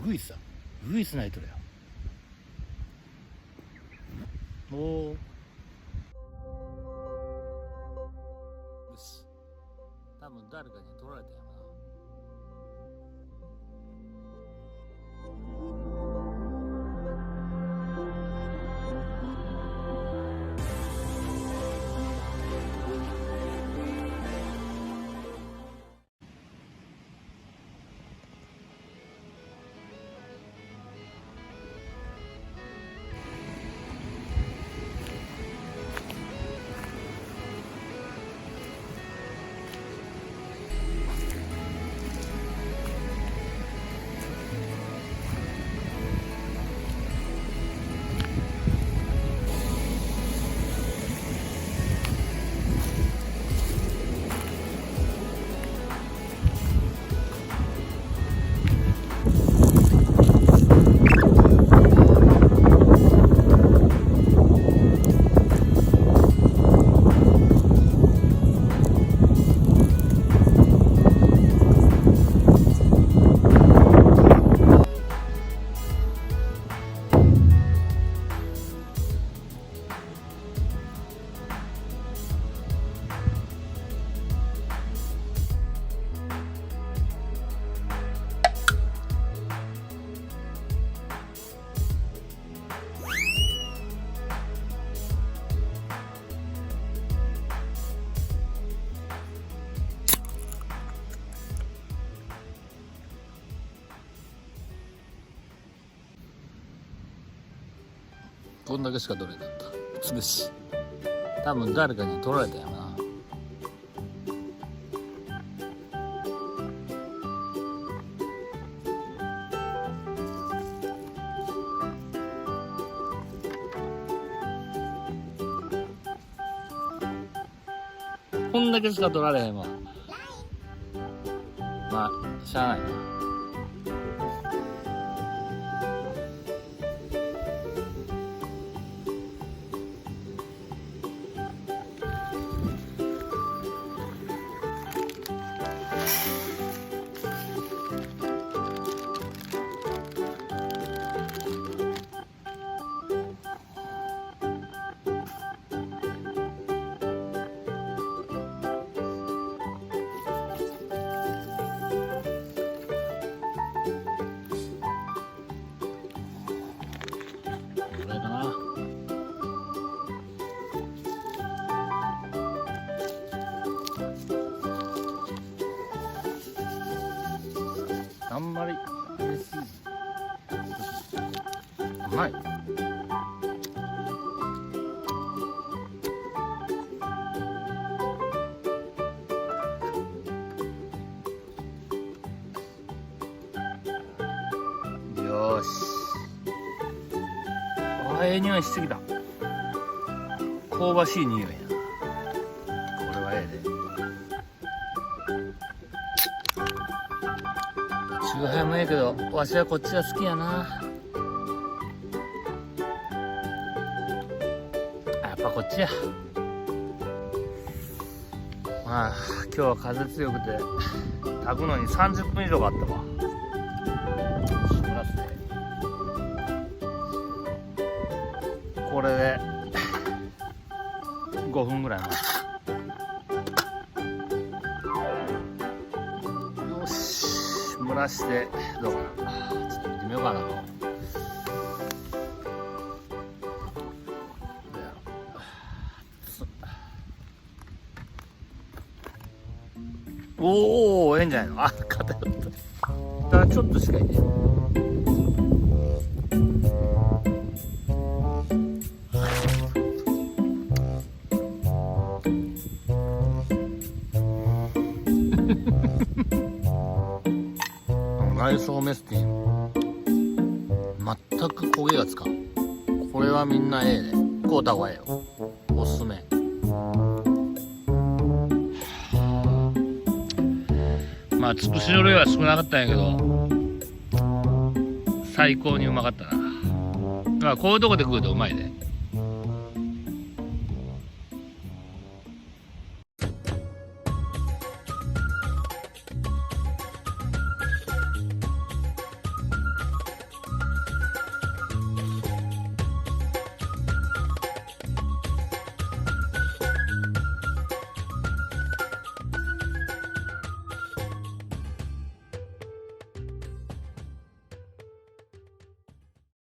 ぐいさぐいすないとるよ。おーよし、多分誰かに取られたよな。こんだけしか取れなかった。潰し。多分誰かに取られたよな。こんだけしか取られへんわ。まあ、しゃあないな。あんまり入れすぎず。うまい。よーし。あ、ええ匂いしすぎた。香ばしい匂いやな。これはええで。中ハイもええけど、わしはこっちが好きやな。やっぱこっちや。まあ今日は風強くて炊くのに30分以上があったわ。しらすでこれで5分ぐらい待つ。よし、蒸らしてどうかな。ちょっと見てみようかなと。おお、ええんじゃないの。あ、偏った。ただちょっとしかいね。内装メスティン全く焦げがつかん。これはみんなええで買うた方がええよ。おすすめ。まあつくしの量は少なかったんやけど最高にうまかったな。まあこういうとこで食うとうまいで。